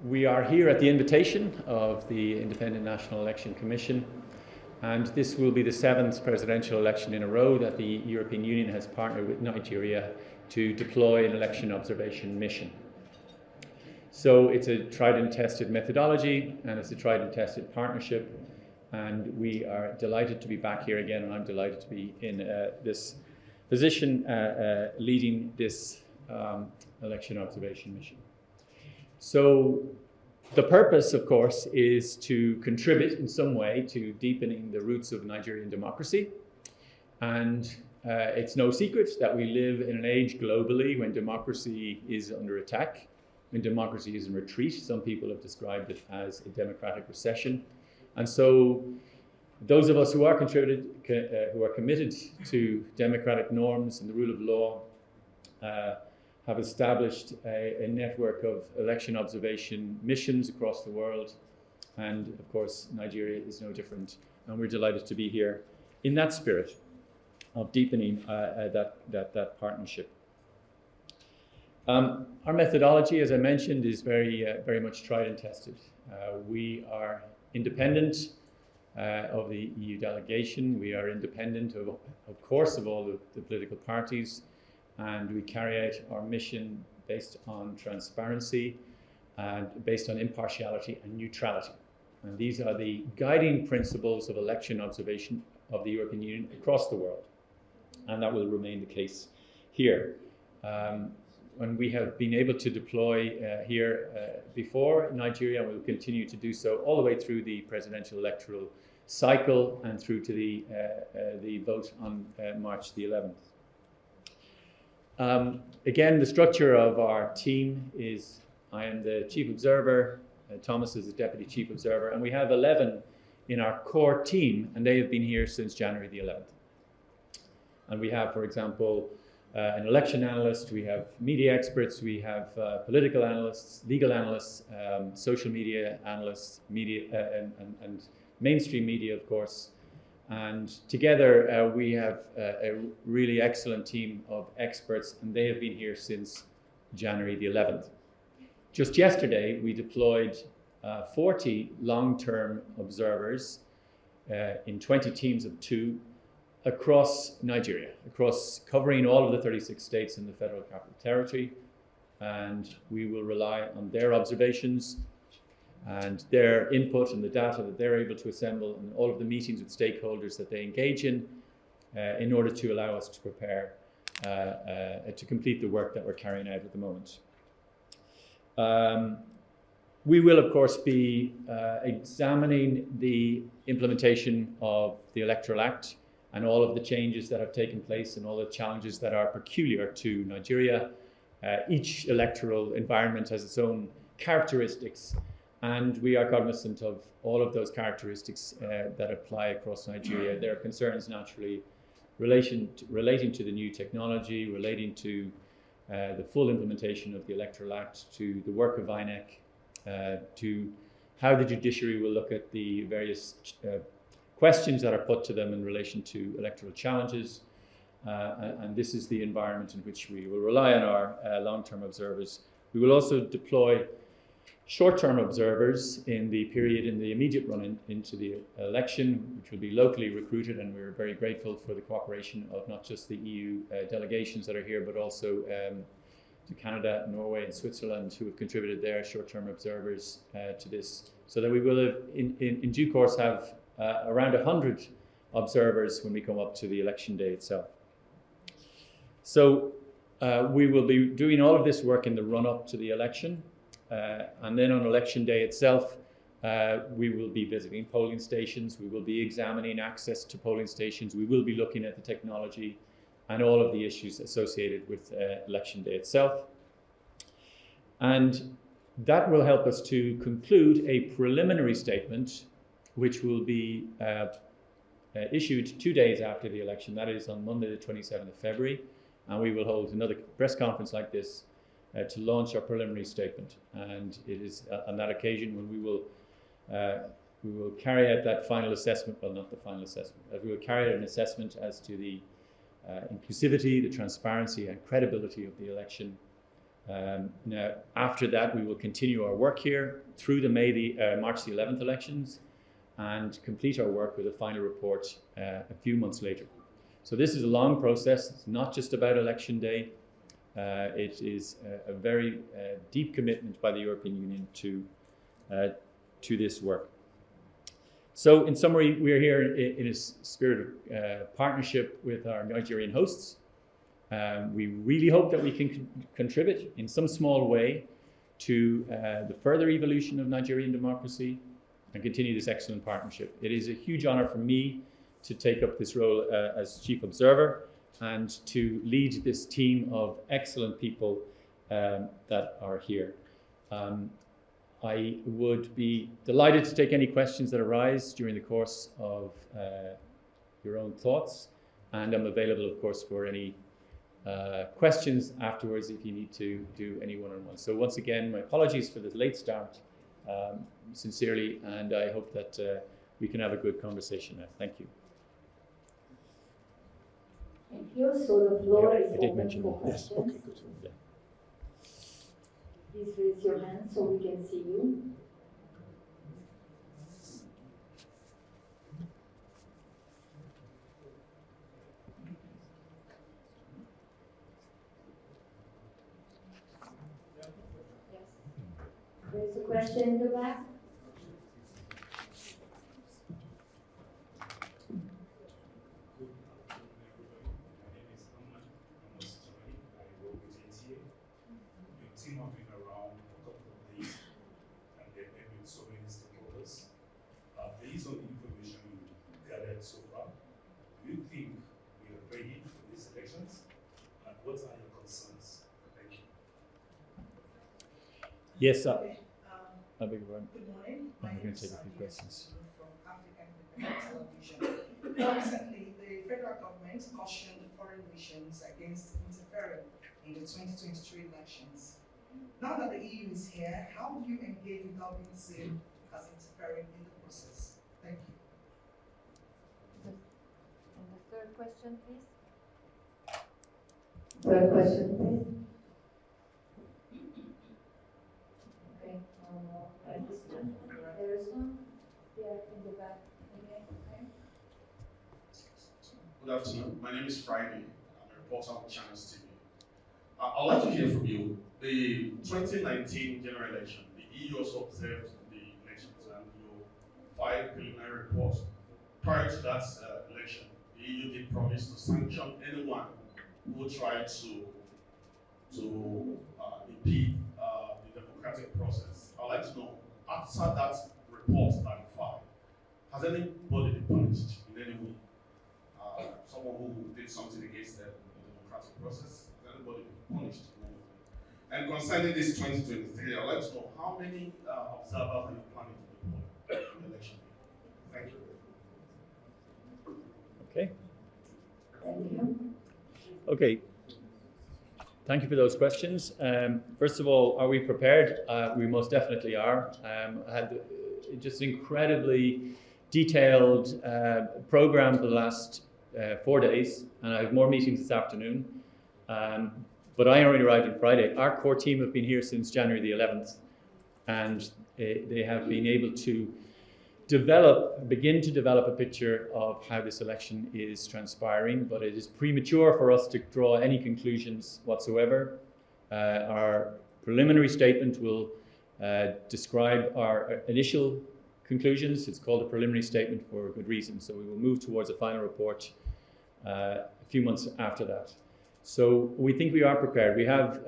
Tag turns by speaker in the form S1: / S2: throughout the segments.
S1: We are here at the invitation of the Independent National Election Commission, and this will be the 7th presidential election in a row that the European Union has partnered with Nigeria to deploy an election observation mission. So it's a tried and tested methodology, and it's a tried and tested partnership, and we are delighted to be back here again, and I'm delighted to be in this position leading this election observation mission. So the purpose, of course, is to contribute in some way to deepening the roots of Nigerian democracy. And it's no secret that we live in an age globally when democracy is under attack, when democracy is in retreat. Some people have described it as a democratic recession. And so those of us who are committed to democratic norms and the rule of law have established a network of election observation missions across the world. And of course, Nigeria is no different. And we're delighted to be here in that spirit of deepening that partnership. Our methodology, as I mentioned, is very much tried and tested. We are independent of the EU delegation. We are independent, of course, of all the political parties. And we carry out our mission based on transparency and based on impartiality and neutrality. And these are the guiding principles of election observation of the European Union across the world. And that will remain the case here. And we have been able to deploy here before Nigeria, and we will continue to do so all the way through the presidential electoral cycle and through to the vote on March the 11th. Again, the structure of our team is I am the chief observer, Thomas is the deputy chief observer, and we have 11 in our core team, and they have been here since January the 11th. And we have, for example, an election analyst, we have media experts, we have political analysts, legal analysts, social media analysts, media and mainstream media, of course. And together we have a really excellent team of experts, and they have been here since January the 11th. Just yesterday, we deployed 40 long-term observers in 20 teams of 2 across Nigeria, covering all of the 36 states in the Federal Capital Territory. And we will rely on their observations and their input and the data that they're able to assemble and all of the meetings with stakeholders that they engage in order to allow us to prepare to complete the work that we're carrying out at the moment. We will, of course, be examining the implementation of the Electoral Act and all of the changes that have taken place and all the challenges that are peculiar to Nigeria. Each electoral environment has its own characteristics, and we are cognizant of all of those characteristics that apply across Nigeria. There are concerns naturally relating to the new technology, relating to the full implementation of the Electoral Act, to the work of INEC, to how the judiciary will look at the various questions that are put to them in relation to electoral challenges. And this is the environment in which we will rely on our long-term observers. We will also deploy short-term observers in the period in the immediate run into the election, which will be locally recruited, and we're very grateful for the cooperation of not just the EU delegations that are here, but also to Canada, Norway, and Switzerland, who have contributed their short-term observers to this, so that we will have, in due course have around 100 observers when we come up to the election day itself. So we will be doing all of this work in the run-up to the election. And then on election day itself, we will be visiting polling stations, we will be examining access to polling stations, we will be looking at the technology and all of the issues associated with election day itself. And that will help us to conclude a preliminary statement which will be issued 2 days after the election. That is on Monday the 27th of February, and we will hold another press conference like this to launch our preliminary statement. And it is on that occasion when we will carry out that final assessment, well, not the final assessment, we will carry out an assessment as to the inclusivity, the transparency and credibility of the election, Now, after that, we will continue our work here through the March the 11th elections and complete our work with a final report a few months later. So this is a long process. It's not just about election day. It is a very deep commitment by the European Union to this work. So in summary, we are here in a spirit of partnership with our Nigerian hosts. We really hope that we can contribute in some small way to the further evolution of Nigerian democracy and continue this excellent partnership. It is a huge honor for me to take up this role as Chief Observer and to lead this team of excellent people that are here. I would be delighted to take any questions that arise during the course of your own thoughts, and I'm available, of course, for any questions afterwards if you need to do any one-on-one. So once again, my apologies for the late start, sincerely, and I hope that we can have a good conversation now. Thank you.
S2: Thank you. So the floor is open for
S1: yes.
S2: questions.
S1: Okay, good. Yeah.
S2: Please raise your hand so we can see you. There's a question in the back.
S3: Based on the information you gathered so far, do you think we are ready for these elections? And what are your concerns? Thank you.
S1: Yes,
S4: Okay,
S1: I beg your pardon.
S4: good morning.
S1: I'm going to take a few questions.
S4: From African Independent Television. Recently, the federal government cautioned foreign nations against interfering in the 2023 elections. Now that the EU is here, how would you engage without being seen as interfering in the process? Thank you.
S2: And the third question, please. Third question, please. Okay. There is one. Yeah, in the back. Okay.
S5: Good afternoon. My name is Friday. I'm a reporter on Channels TV. I'd like to hear from you. The 2019 general election, the EU also observed the elections and you filed preliminary reports. Prior to that election, the EU did promise to sanction anyone who tried to impede the democratic process. I'd like to know, after that report that you filed, has anybody been punished in any way? Someone who did something against the democratic process, has anybody been punished in any way? And concerning this 2023, I'd like to know how many observers are you planning to deploy in the election? Thank you.
S1: Okay.
S2: Thank you.
S1: Okay. Thank you for those questions. First of all, are we prepared? We most definitely are. I had just incredibly detailed program for the last 4 days, and I have more meetings this afternoon. But I only arrived on Friday. Our core team have been here since January the 11th, and they have been able to begin to develop a picture of how this election is transpiring, but it is premature for us to draw any conclusions whatsoever. Our preliminary statement will describe our initial conclusions. It's called a preliminary statement for a good reason. So we will move towards a final report a few months after that. So we think we are prepared. We have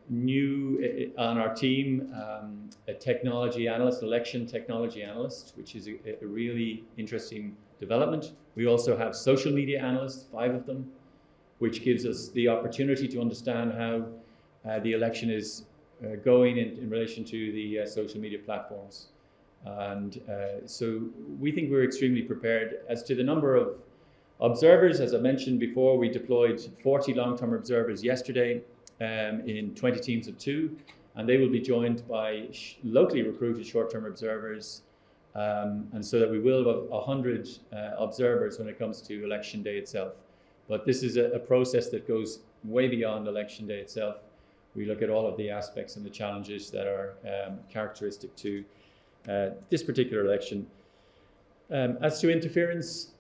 S1: new on our team a technology analyst, election technology analyst, which is a really interesting development. We also have social media analysts, 5 of them, which gives us the opportunity to understand how the election is going in relation to the social media platforms. And so we think we're extremely prepared. As to the number of observers, as I mentioned before, we deployed 40 long-term observers yesterday in 20 teams of 2, and they will be joined by locally recruited short-term observers, and so that we will have 100 observers when it comes to election day itself. But this is a process that goes way beyond election day itself. We look at all of the aspects and the challenges that are characteristic to this particular election. As to interference,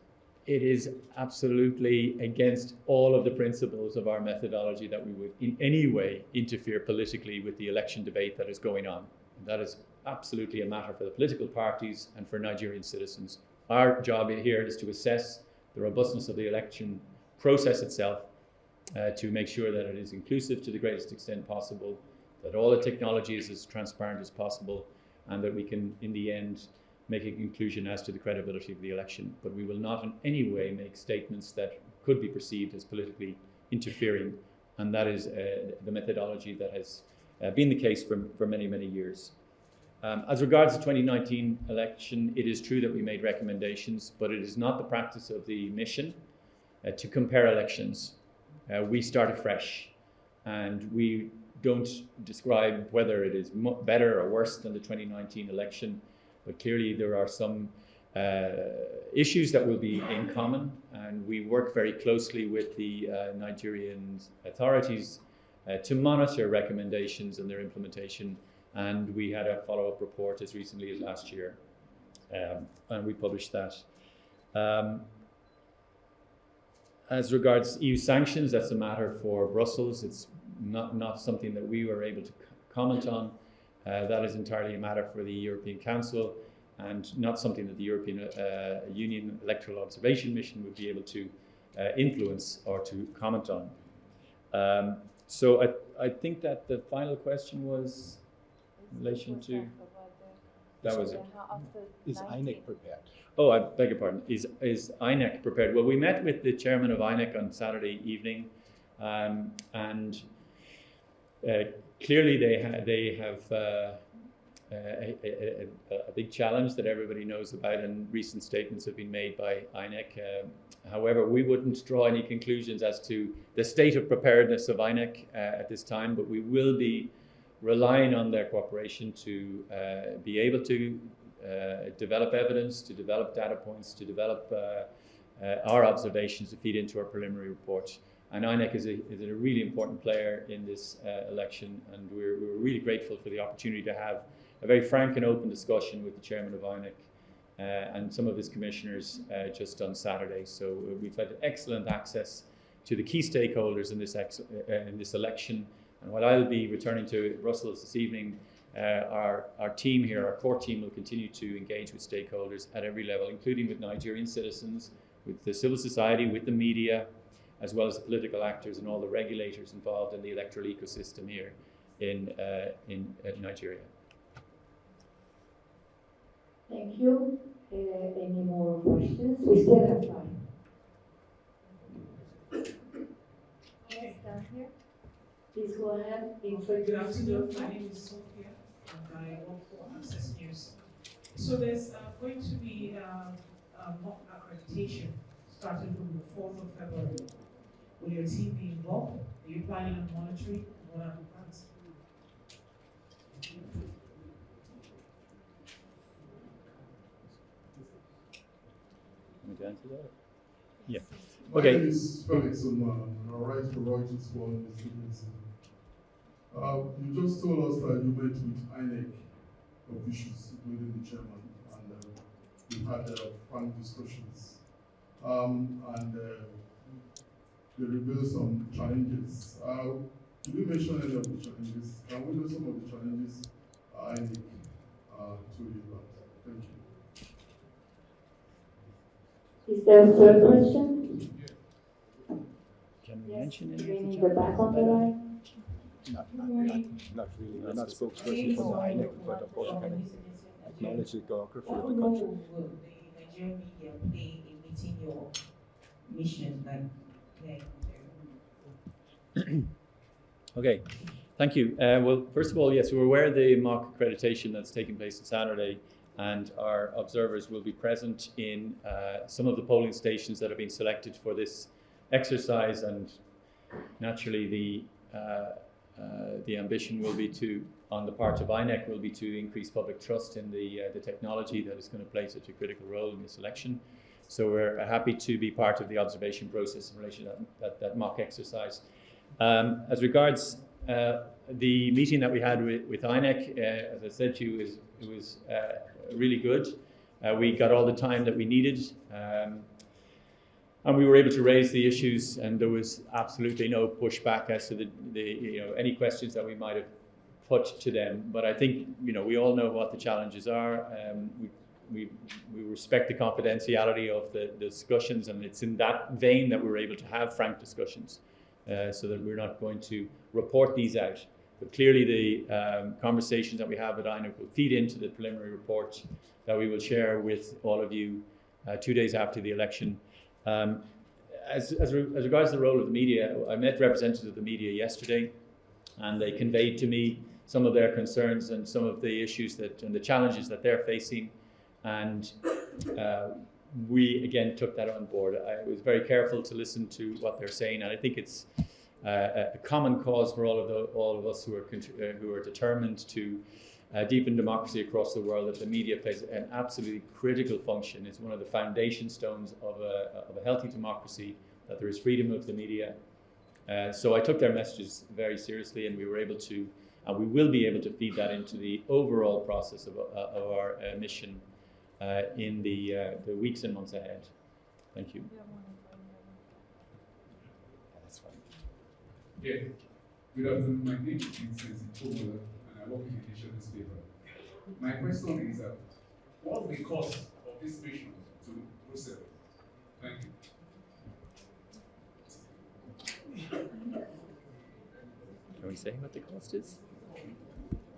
S1: it is absolutely against all of the principles of our methodology that we would in any way interfere politically with the election debate that is going on. And that is absolutely a matter for the political parties and for Nigerian citizens. Our job here is to assess the robustness of the election process itself, to make sure that it is inclusive to the greatest extent possible, that all the technology is as transparent as possible, and that we can, in the end, make a conclusion as to the credibility of the election. But we will not in any way make statements that could be perceived as politically interfering, and that is the methodology that has been the case for many, many years. As regards the 2019 election, it is true that we made recommendations, but it is not the practice of the mission to compare elections. We start afresh, and we don't describe whether it is better or worse than the 2019 election, but clearly there are some issues that will be in common, and we work very closely with the Nigerian authorities to monitor recommendations and their implementation. And we had a follow-up report as recently as last year, and we published that. As regards EU sanctions, that's a matter for Brussels. It's not something that we were able to comment on. That is entirely a matter for the European Council, and not something that the European Union Electoral Observation Mission would be able to influence or to comment on. So I think that the final question was in relation to... That was it.
S6: Is INEC prepared?
S1: Oh, I beg your pardon. Is INEC prepared? Well, we met with the chairman of INEC on Saturday evening, and clearly they have a big challenge that everybody knows about, and recent statements have been made by INEC. However, we wouldn't draw any conclusions as to the state of preparedness of INEC at this time, but we will be relying on their cooperation to be able to develop evidence, to develop data points, to develop our observations to feed into our preliminary report. And INEC is a really important player in this election, and we're really grateful for the opportunity to have a very frank and open discussion with the chairman of INEC and some of his commissioners just on Saturday. So we've had excellent access to the key stakeholders in this election. And while I'll be returning to Brussels this evening, our team here, our core team, will continue to engage with stakeholders at every level, including with Nigerian citizens, with the civil society, with the media, as well as the political actors and all the regulators involved in the electoral ecosystem here in Nigeria.
S2: Thank you. Any more questions? We still have time. Yes, down here. Please go ahead.
S7: Good afternoon. My name is Sophia, and I work for Access News. So there's going to be mock accreditation starting from the 4th of February. Will your team be involved? Are you planning on monitoring? What are the plans?
S1: Want to answer that? Yeah. Okay.
S8: My name is Felix Oman, and I write for Reuters for Investigations. You just told us that you met with INEC officials, including the chairman, and you had frank discussions. They revealed some challenges. Did you mention any of the challenges? Can we know some of the challenges INEC told you about? Thank you.
S2: Is there a third question?
S1: Can we
S2: Yes.
S1: mention any
S2: Do we
S1: of the
S2: need the back on the line?
S6: Not really. I'm not a spokesperson for the INEC, but of course I can acknowledge the geography
S7: What
S6: of the
S7: role
S6: country.
S7: will the Nigerian media play in meeting your mission, like
S1: Okay, thank you. Well, first of all, yes, we're aware of the mock accreditation that's taking place on Saturday, and our observers will be present in some of the polling stations that have been selected for this exercise, and naturally the ambition will be to, on the part of INEC, will be to increase public trust in the technology that is going to play such a critical role in this election. So we're happy to be part of the observation process in relation to that mock exercise. As regards the meeting that we had with INEC, as I said to you, was really good. We got all the time that we needed, and we were able to raise the issues, and there was absolutely no pushback as to any questions that we might have put to them. But I think we all know what the challenges are. We respect the confidentiality of the discussions, and it's in that vein that we're able to have frank discussions, so that we're not going to report these out. But clearly the conversations that we have at INEC will feed into the preliminary report that we will share with all of you 2 days after the election. As regards the role of the media, I met representatives of the media yesterday, and they conveyed to me some of their concerns and some of the issues and the challenges that they're facing. And we again took that on board. I was very careful to listen to what they're saying, and I think it's a common cause for all of us who are determined to deepen democracy across the world, that the media plays an absolutely critical function. It's one of the foundation stones of a healthy democracy, that there is freedom of the media. So I took their messages very seriously, and we were able to, and we will be able to feed that into the overall process of our mission in the weeks and months ahead. Thank you.
S9: Yeah. Good afternoon. My name is Vincent Itomola, and I work in the Nation newspaper. My question is, what's the cost of this mission to Brussels? Thank you.
S1: Can we say what the cost is?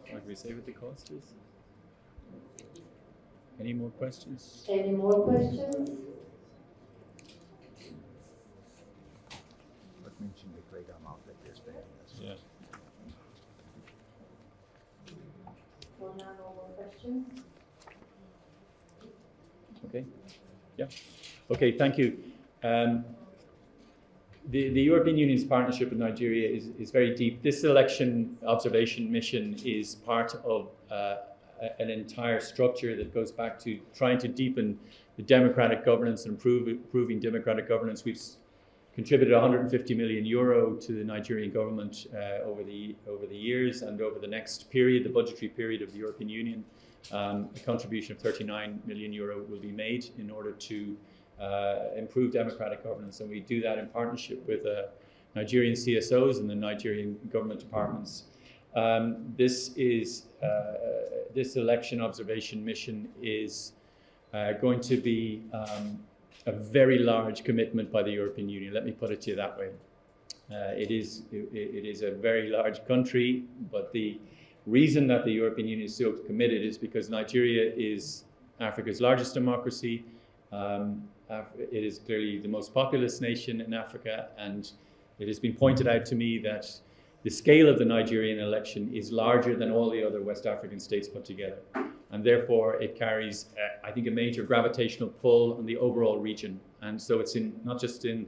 S1: Can we say what the cost is? Any more questions?
S2: Any more questions?
S6: What mentioned the great amount that they're spending.
S1: Yeah.
S2: For now, no more questions.
S1: Okay. Yeah. Okay. Thank you. The European Union's partnership with Nigeria is very deep. This election observation mission is part of an entire structure that goes back to trying to deepen the democratic governance and improving democratic governance. We've contributed 150 million euro to the Nigerian government over the years, and over the next period, the budgetary period of the European Union, a contribution of 39 million euro will be made in order to improve democratic governance, and we do that in partnership with Nigerian CSOs and the Nigerian government departments. This election observation mission is going to be a very large commitment by the European Union. Let me put it to you that way. It is a very large country, but the reason that the European Union is so committed is because Nigeria is Africa's largest democracy. It is clearly the most populous nation in Africa, and it has been pointed out to me that the scale of the Nigerian election is larger than all the other West African states put together. And therefore it carries, I think, a major gravitational pull on the overall region. And so it's not just in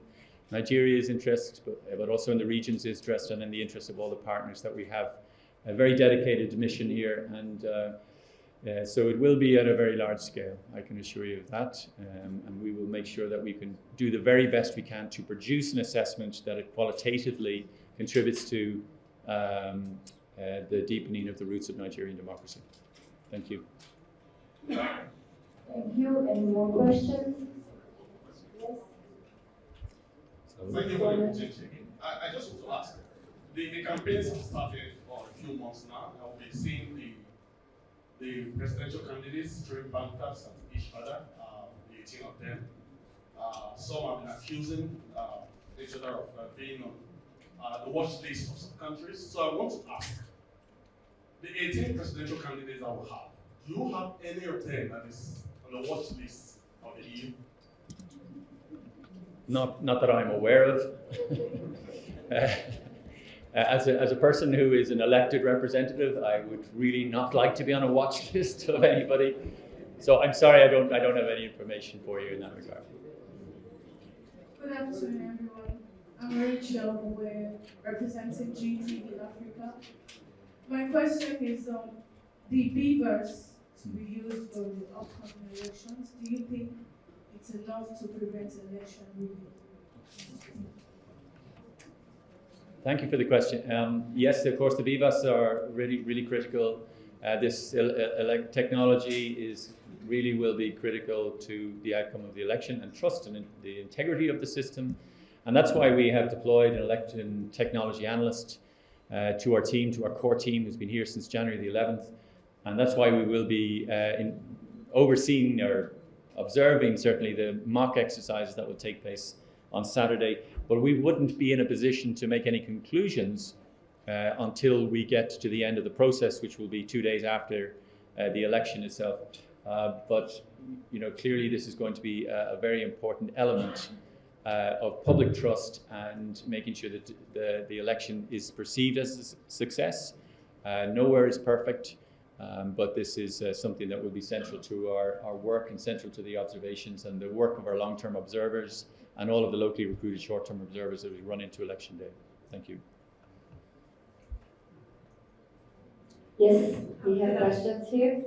S1: Nigeria's interest, but also in the region's interest and in the interest of all the partners that we have a very dedicated mission here. And so it will be at a very large scale, I can assure you of that. And we will make sure that we can do the very best we can to produce an assessment that it qualitatively contributes to the deepening of the roots of Nigerian democracy. Thank you.
S2: Thank you. Any more questions? Yes.
S5: Thank you for the opportunity. I just want to ask, the campaigns have started for a few months now. I'll be seeing the presidential candidates throwing banter at each other, the 18 of them. Some have been accusing each other of being on the watch list of some countries. So I want to ask, the 18 presidential candidates that we have, do you have any of them that is on the watch list of the EU?
S1: Not that I'm aware of. As a person who is an elected representative, I would really not like to be on a watch list of anybody. So I'm sorry, I don't have any information for you in that regard.
S10: Good afternoon, everyone. I'm Rachel. We're representing GTV in Africa. My question is on the beavers to be used for the upcoming elections. Do you think it's enough to prevent election rigging?
S1: Thank you for the question. Yes, of course, the BVAS are really, really critical. This technology will be critical to the outcome of the election and trust in the integrity of the system. And that's why we have deployed an election technology analyst to our team, to our core team, who's been here since January the 11th. And that's why we will be overseeing or observing certainly the mock exercises that will take place on Saturday. But we wouldn't be in a position to make any conclusions until we get to the end of the process, which will be 2 days after the election itself. But clearly this is going to be a very important element of public trust and making sure that the election is perceived as a success. Nowhere is perfect, but this is something that will be central to our work and central to the observations and the work of our long-term observers and all of the locally recruited short-term observers as we run into election day. Thank you.
S2: Yes, we have questions here.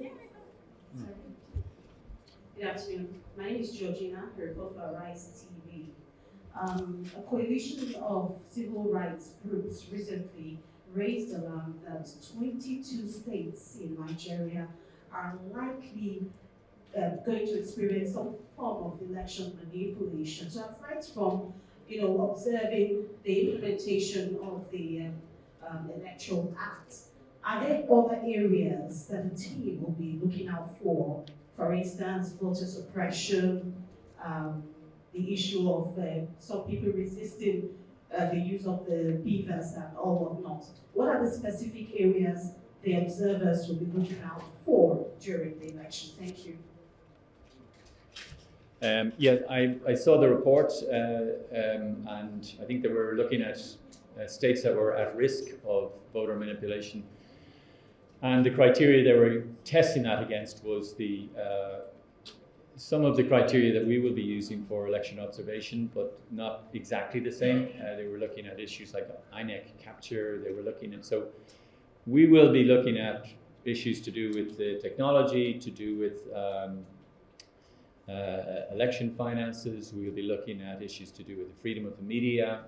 S11: Good afternoon. My name is Georgina, I report for Arise TV. A coalition of civil rights groups recently raised alarm that 22 states in Nigeria are likely going to experience some form of election manipulation. So aside from, observing the implementation of the Electoral Act, are there other areas that the team will be looking out for? For instance, voter suppression, the issue of some people resisting the use of the beavers and all whatnot. What are the specific areas the observers will be looking out for during the election? Thank you.
S1: I saw the report and I think they were looking at states that were at risk of voter manipulation. And the criteria they were testing that against was some of the criteria that we will be using for election observation, but not exactly the same. They were looking at issues like INEC capture. So we will be looking at issues to do with the technology, to do with election finances. We will be looking at issues to do with the freedom of the media,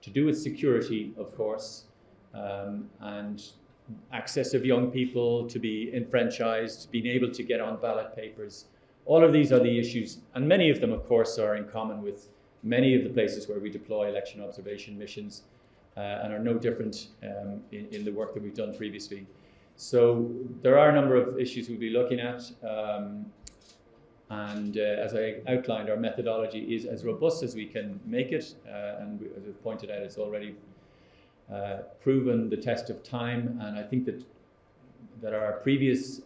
S1: to do with security, of course, and access of young people to be enfranchised, being able to get on ballot papers. All of these are the issues, and many of them, of course, are in common with many of the places where we deploy election observation missions and are no different in the work that we've done previously. So there are a number of issues we'll be looking at, and as I outlined, our methodology is as robust as we can make it, and as I pointed out, it's already proven the test of time, and I think that our previous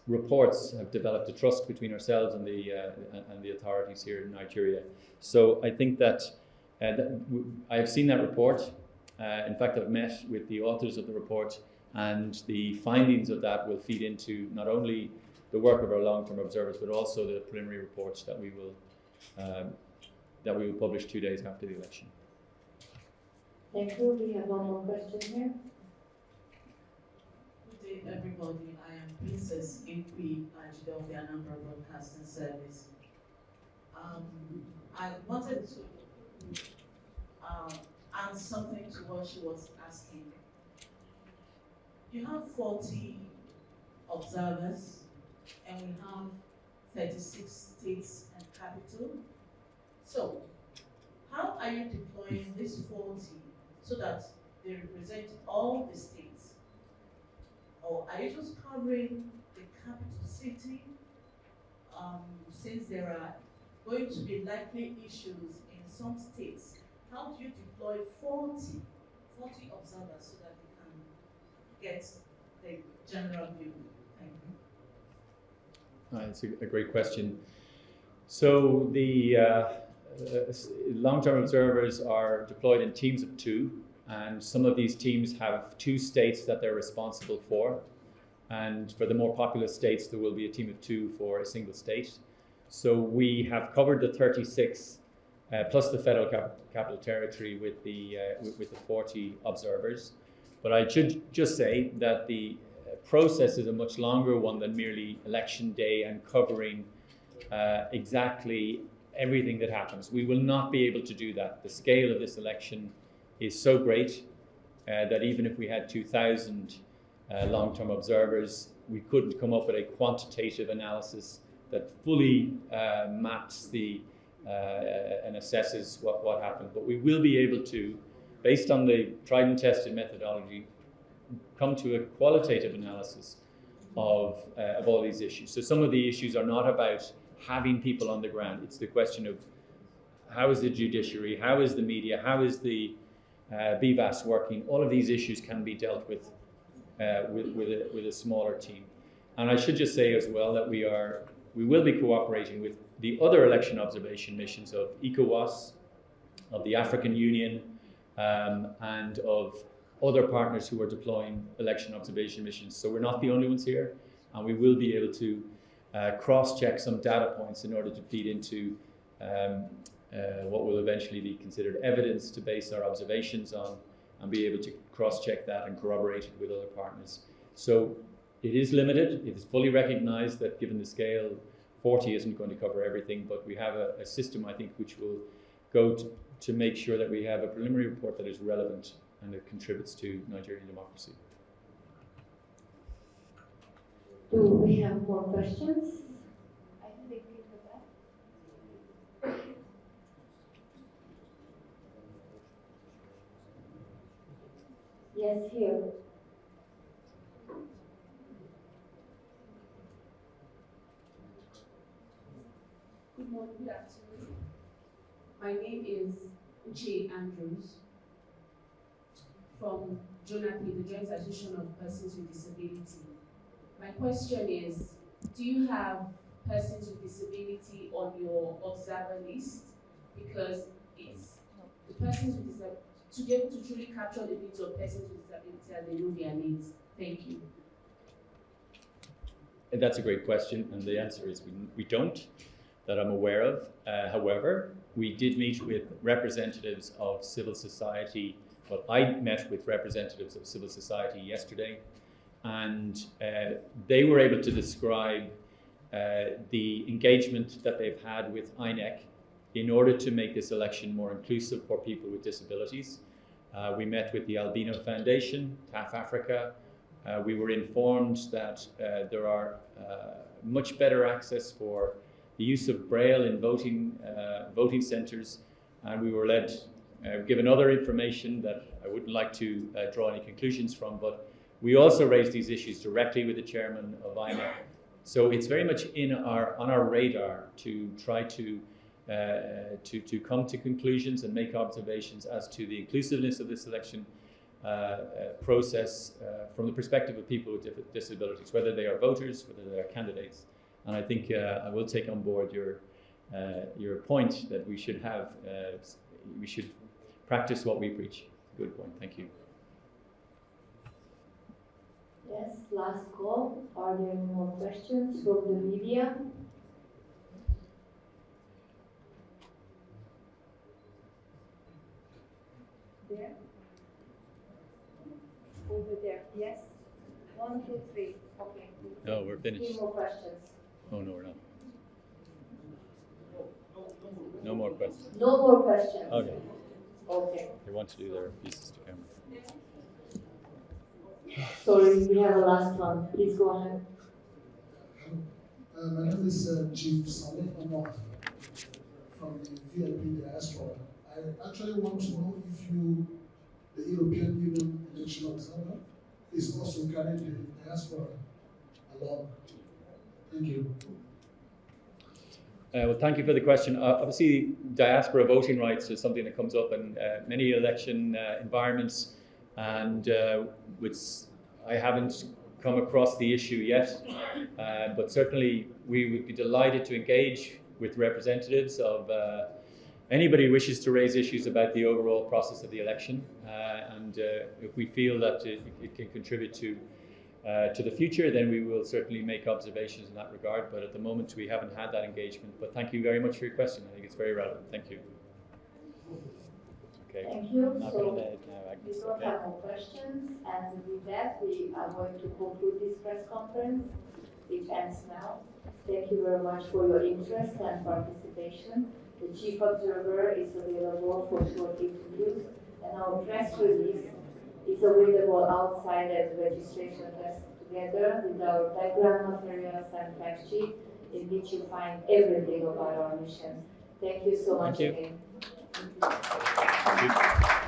S1: reports have developed a trust between ourselves and the authorities here in Nigeria. So I think that I have seen that report. In fact, I've met with the authors of the report, and the findings of that will feed into not only the work of our long-term observers, but also the preliminary reports that we will publish 2 days after the election.
S2: Thank you. We have one more question here.
S12: Good day, everybody. I am Princess Ikwi Ajidofia, Anambra Broadcasting Service. I wanted to add something to what she was asking. You have 40 observers, and we have 36 states and capital. So, how are you deploying this 40 so that they represent all the states? Or are you just covering the capital city? Since there are going to be likely issues in some states, how do you deploy 40 observers so that they can get the general view? Thank you.
S1: It's a great question. So the long-term observers are deployed in teams of 2, and some of these teams have 2 states that they're responsible for. And for the more populous states, there will be a team of 2 for a single state. So we have covered the 36 plus the Federal Capital Territory with the 40 observers. But I should just say that the process is a much longer one than merely election day and covering exactly everything that happens. We will not be able to do that. The scale of this election is so great that even if we had 2,000 long-term observers, we couldn't come up with a quantitative analysis that fully maps and assesses what happened. But we will be able to, based on the tried and tested methodology, come to a qualitative analysis of all these issues. So some of the issues are not about having people on the ground. It's the question of how is the judiciary, how is the media, how is the BVAS working. All of these issues can be dealt with a smaller team. And I should just say as well that we will be cooperating with the other election observation missions of ECOWAS, of the African Union, and of other partners who are deploying election observation missions. So we're not the only ones here, and we will be able to cross-check some data points in order to feed into what will eventually be considered evidence to base our observations on, and be able to cross-check that and corroborate it with other partners. So it is limited. It is fully recognized that given the scale, 40 isn't going to cover everything, but we have a system, I think, which will go to make sure that we have a preliminary report that is relevant and that contributes to Nigerian democracy.
S2: Do we have more questions? I think they came to that. Yes, here.
S13: Good morning, good afternoon. My name is Uche Andrews from JONAP, the Joint Association of Persons with Disability. My question is, do you have persons with disability on your observer list? Because it's the persons with disability, to be able to truly capture the needs of persons with disability as they know their needs. Thank you.
S1: And that's a great question, and the answer is we don't, that I'm aware of. However, we did meet with representatives of civil society. Well, I met with representatives of civil society yesterday, and they were able to describe the engagement that they've had with INEC in order to make this election more inclusive for people with disabilities. We met with the Albino Foundation, TAF Africa. We were informed that there are much better access for the use of Braille in voting centres, and we were given other information that I wouldn't like to draw any conclusions from, but we also raised these issues directly with the chairman of INEC. So it's very much on our radar to try to come to conclusions and make observations as to the inclusiveness of this election process from the perspective of people with disabilities, whether they are voters, whether they are candidates. And I think I will take on board your point that we should practice what we preach. Good point. Thank you.
S2: Yes, last call. Are there any more questions from the media? There? Over there. Yes? 1, 2, 3. Okay.
S1: No, we're finished.
S2: 3 more questions.
S1: Oh, no, we're not. No more questions.
S2: No more questions.
S1: Okay.
S2: Okay.
S1: They want to do their pieces to camera.
S2: Sorry, we have a last one. Please go ahead.
S14: My name is Chief Saleh Omar from the VIP diaspora. I actually want to know if the European Union election observer, is also carrying the diaspora along. Thank you.
S1: Well, thank you for the question. Obviously, diaspora voting rights is something that comes up in many election environments, and which I haven't come across the issue yet, but certainly we would be delighted to engage with representatives of anybody who wishes to raise issues about the overall process of the election, and if we feel that it can contribute to the future, then we will certainly make observations in that regard. But at the moment, we haven't had that engagement. But thank you very much for your question. I think it's very relevant. Thank you. Okay.
S2: Thank you. So we don't have more questions, and with that, we are going to conclude this press conference. It ends now. Thank you very much for your interest and participation. The Chief Observer is available for short interviews and our press release is available outside at the registration desk together with our background materials and fact sheet in which you find everything about our mission. Thank you so much
S1: Thank you.
S2: again.
S1: Thank you.